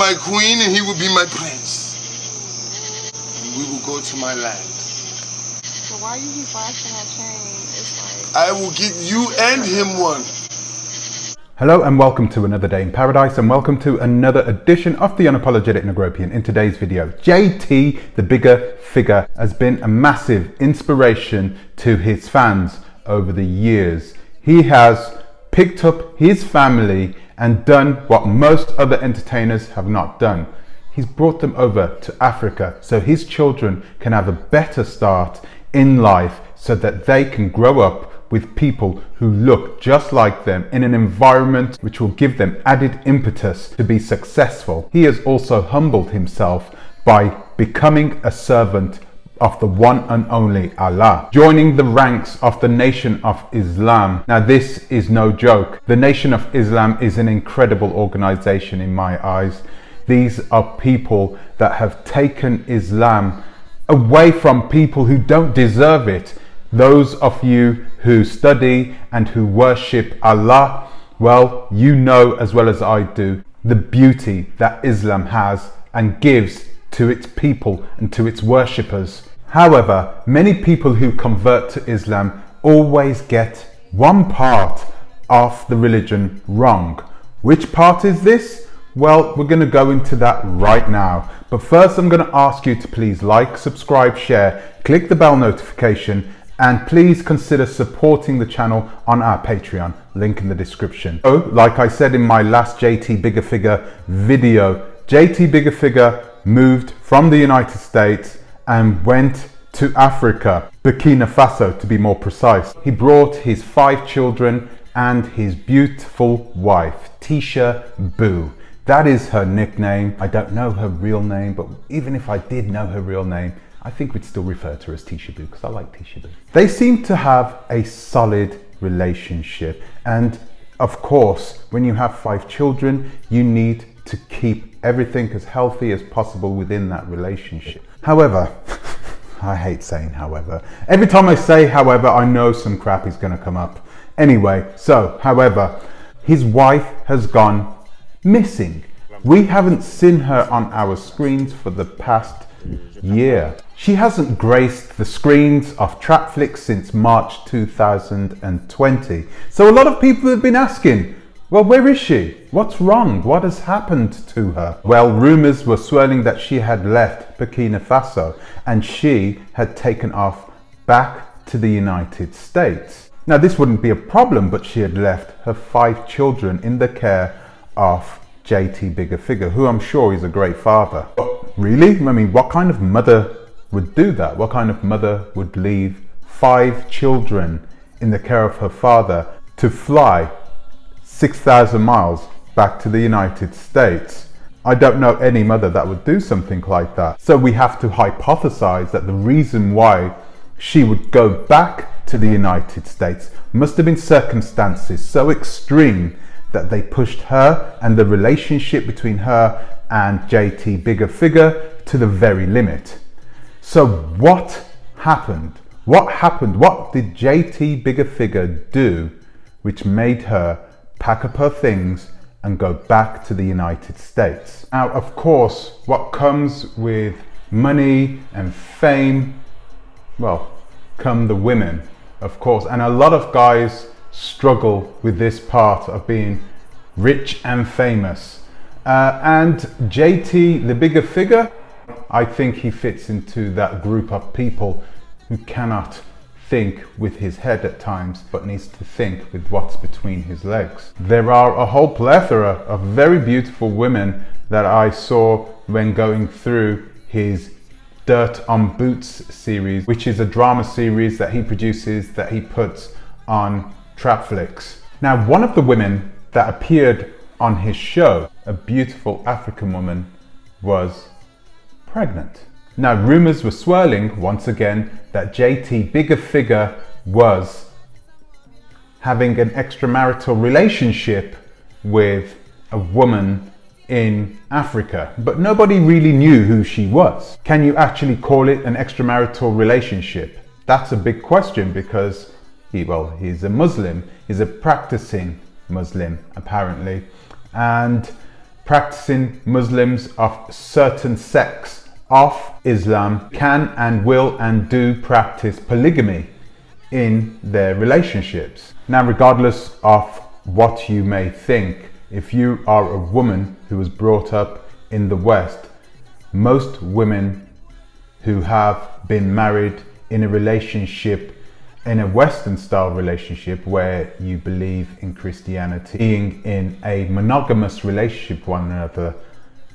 my queen and he will be my prince. And we will go to my land. So why you keep flashing that chain? It's like... I will give you and him one. Hello and welcome to another day in paradise, and welcome to another edition of the Unapologetic Negropian. In today's video, JT, the bigger figure, has been a massive inspiration to his fans over the years. He has picked up his family and done what most other entertainers have not done. He's brought them over to Africa so his children can have a better start in life, so that they can grow up with people who look just like them in an environment which will give them added impetus to be successful. He has also humbled himself by becoming a servant of the one and only Allah, joining the ranks of the Nation of Islam. Now this is no joke. The Nation of Islam is an incredible organization in my eyes. These are people that have taken Islam away from people who don't deserve it. Those of you who study and who worship Allah, well, you know as well as I do the beauty that Islam has and gives to its people and to its worshippers. However, many people who convert to Islam always get one part of the religion wrong. Which part is this? Well, we're going to go into that right now. But first, I'm going to ask you to please like, subscribe, share, click the bell notification, and please consider supporting the channel on our Patreon, link in the description. So, like I said in my last JT Bigger Figure video, JT Bigger Figure moved from the United States and went to Africa, Burkina Faso to be more precise. He brought his 5 children and his beautiful wife, Tisha Boo. That is her nickname. I don't know her real name, but even if I did know her real name, I think we'd still refer to her as Tisha Boo because I like Tisha Boo. They seem to have a solid relationship. And of course, when you have 5 children, you need to keep everything as healthy as possible within that relationship. However, I hate saying however. Every time I say however, I know some crap is going to come up. Anyway, so however, his wife has gone missing. We haven't seen her on our screens for the past year. She hasn't graced the screens of Trapflix since March 2020. So a lot of people have been asking, well, where is she? What's wrong? What has happened to her? Well, rumors were swirling that she had left Burkina Faso and she had taken off back to the United States. Now, this wouldn't be a problem, but she had left her 5 children in the care of JT Bigger Figure, who I'm sure is a great father. But really? I mean, what kind of mother would do that? What kind of mother would leave 5 children in the care of her father to fly 6,000 miles back to the United States? I don't know any mother that would do something like that. So we have to hypothesize that the reason why she would go back to the United States must have been circumstances so extreme that they pushed her and the relationship between her and JT Bigger Figure to the very limit. So what happened? What happened? What did JT Bigger Figure do which made her pack up her things and go back to the United States? Now, of course, what comes with money and fame, well, come the women, of course. And a lot of guys struggle with this part of being rich and famous. And JT, the Bigger Figure, I think he fits into that group of people who cannot think with his head at times, but needs to think with what's between his legs. There are a whole plethora of very beautiful women that I saw when going through his Dirt on Boots series, which is a drama series that he produces, that he puts on Trapflix. Now, one of the women that appeared on his show, a beautiful African woman, was pregnant. Now, rumors were swirling once again that JT Bigger Figure was having an extramarital relationship with a woman in Africa, but nobody really knew who she was. Can you actually call it an extramarital relationship? That's a big question, because he's a Muslim, he's a practicing Muslim apparently, and practicing Muslims of certain sects of Islam can and will and do practice polygamy in their relationships. Now, regardless of what you may think, if you are a woman who was brought up in the West, most women who have been married in a relationship, in a Western style relationship where you believe in Christianity, being in a monogamous relationship with one another,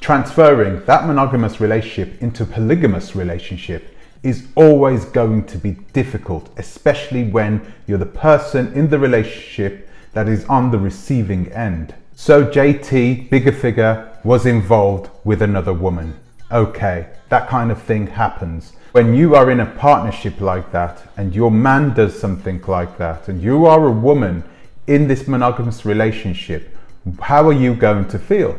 transferring that monogamous relationship into polygamous relationship is always going to be difficult, especially when you're the person in the relationship that is on the receiving end. So JT, Bigga Figga, was involved with another woman. Okay, that kind of thing happens. When you are in a partnership like that and your man does something like that and you are a woman in this monogamous relationship, how are you going to feel?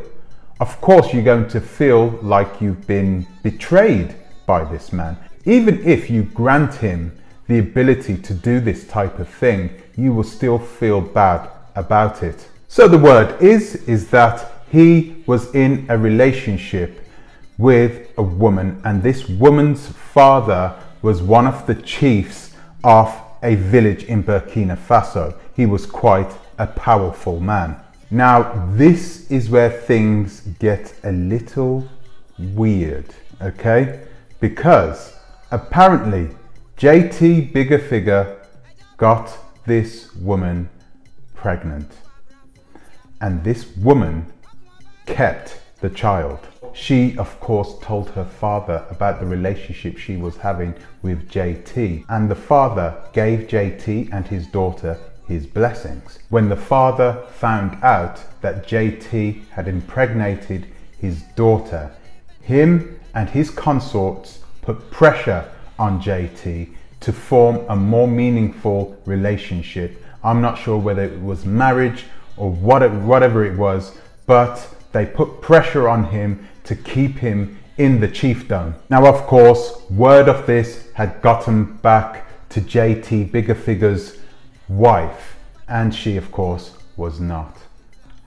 Of course, you're going to feel like you've been betrayed by this man. Even if you grant him the ability to do this type of thing, you will still feel bad about it. So the word is that he was in a relationship with a woman, and this woman's father was one of the chiefs of a village in Burkina Faso. He was quite a powerful man. Now, this is where things get a little weird, okay? Because apparently JT Bigga Figga got this woman pregnant, and this woman kept the child. She, of course, told her father about the relationship she was having with JT, and the father gave JT and his daughter his blessings. When the father found out that JT had impregnated his daughter, him and his consorts put pressure on JT to form a more meaningful relationship. I'm not sure whether it was marriage or whatever it was, but they put pressure on him to keep him in the chiefdom. Now, of course, word of this had gotten back to JT Bigga Figga's wife, and she, of course, was not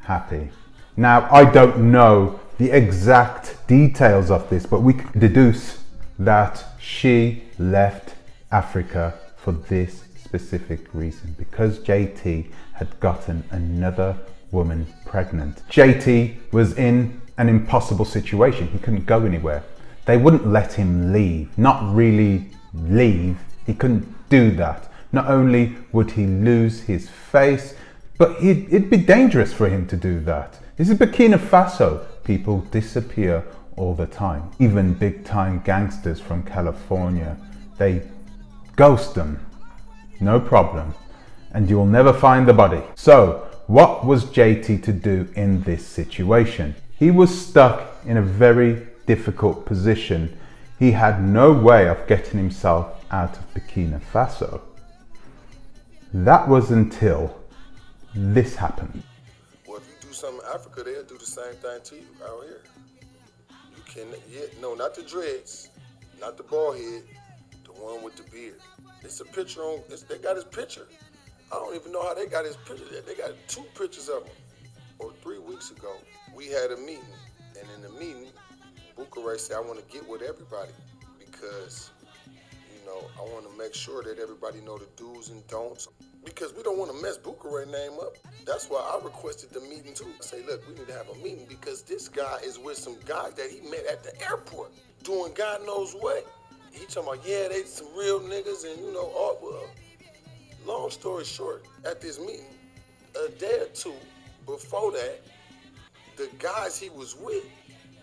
happy. Now, I don't know the exact details of this, but we can deduce that she left Africa for this specific reason, because JT had gotten another woman pregnant. JT was in an impossible situation. He couldn't go anywhere. They wouldn't let him leave. Not really leave. He couldn't do that. Not only would he lose his face, but it'd be dangerous for him to do that. This is Burkina Faso. People disappear all the time. Even big time gangsters from California, they ghost them. No problem. And you'll never find the body. So, what was JT to do in this situation? He was stuck in a very difficult position. He had no way of getting himself out of Burkina Faso. That was until this happened. Well, if you do something in Africa, they'll do the same thing to you out here. You can, no, not the dreads, not the bald head, the one with the beard. It's a picture on, they got his picture. I don't even know how they got his picture there. They got 2 pictures of him. Or 3 weeks ago, we had a meeting, and in the meeting, Bucharest said, I want to get with everybody because, you know, I want to make sure that everybody know the do's and don'ts, because we don't want to mess Bucharest's name up. That's why I requested the meeting too. I say, look, we need to have a meeting because this guy is with some guys that he met at the airport doing God knows what. He talking about, yeah, they some real niggas, and you know, all, well, long story short, at this meeting, a day or 2 before that, the guys he was with,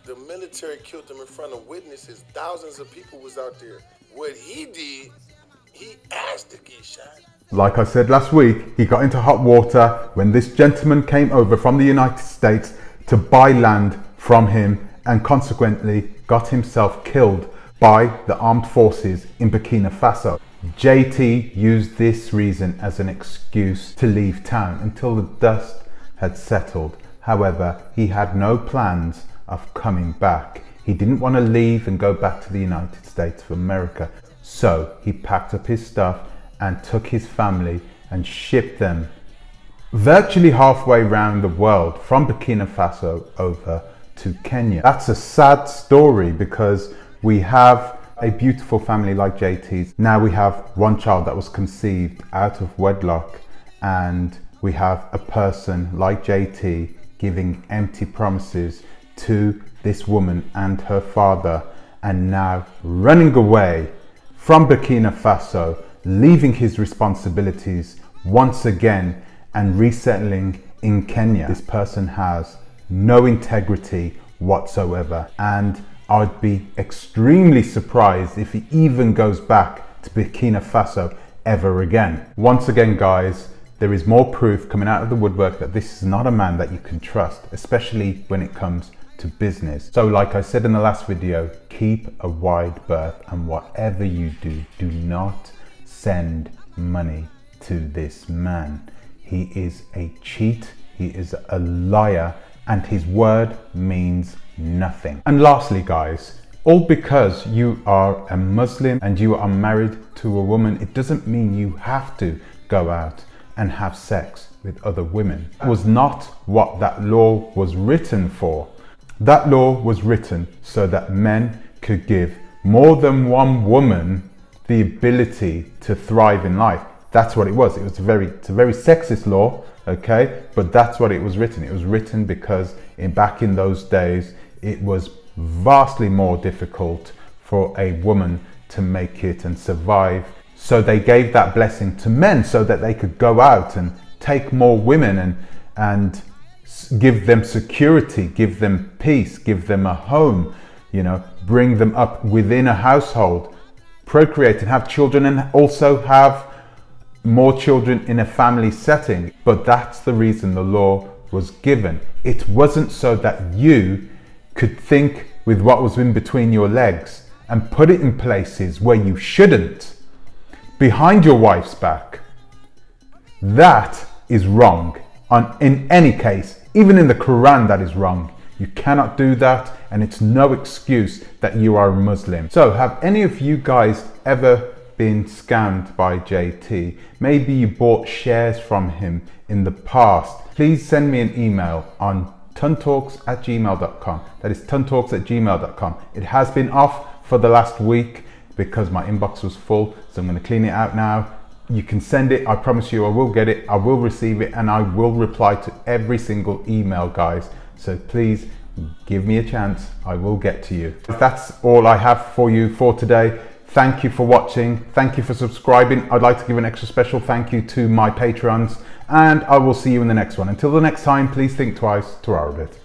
the military killed them in front of witnesses. Thousands of people was out there. What he did, he asked to get shot. Like I said last week, he got into hot water when this gentleman came over from the United States to buy land from him and consequently got himself killed by the armed forces in Burkina Faso. JT used this reason as an excuse to leave town until the dust had settled. However, he had no plans of coming back. He didn't want to leave and go back to the United States of America. So he packed up his stuff and took his family and shipped them virtually halfway around the world, from Burkina Faso over to Kenya. That's a sad story because we have a beautiful family like JT's. Now we have one child that was conceived out of wedlock, and we have a person like JT giving empty promises to this woman and her father, and now running away from Burkina Faso, leaving his responsibilities once again and resettling in Kenya. This person has no integrity whatsoever, and I'd be extremely surprised if he even goes back to Burkina Faso ever again. Once again, guys, there is more proof coming out of the woodwork that this is not a man that you can trust, especially when it comes to business. So like I said in the last video, keep a wide berth, and whatever you do, do not send money to this man. He is a cheat, he is a liar, and his word means nothing. And lastly, guys, all because you are a Muslim and you are married to a woman, it doesn't mean you have to go out and have sex with other women. That was not what that law was written for. That law was written so that men could give more than one woman the ability to thrive in life. That's what it was. It's a very sexist law, okay? But that's what it was written. It was written because back in those days, it was vastly more difficult for a woman to make it and survive. So they gave that blessing to men so that they could go out and take more women and give them security, give them peace, give them a home, you know, bring them up within a household, procreate and have children, and also have more children in a family setting. But that's the reason the law was given. It wasn't so that you could think with what was in between your legs and put it in places where you shouldn't, behind your wife's back. That is wrong. In any case, even in the Quran, that is wrong. You cannot do that, and it's no excuse that you are a Muslim. So have any of you guys ever been scammed by JT? Maybe you bought shares from him in the past. Please send me an email on tuntalks@gmail.com. That is tuntalks@gmail.com. It has been off for the last week because my inbox was full, so I'm going to clean it out now. You can send it. I promise you I will get it, I will receive it, and I will reply to every single email, guys. So please give me a chance. I will get to you. That's all I have for you for today. Thank you for watching. Thank you for subscribing. I'd like to give an extra special thank you to my Patreons, and I will see you in the next one. Until the next time, please think twice. Ta-ra a bit.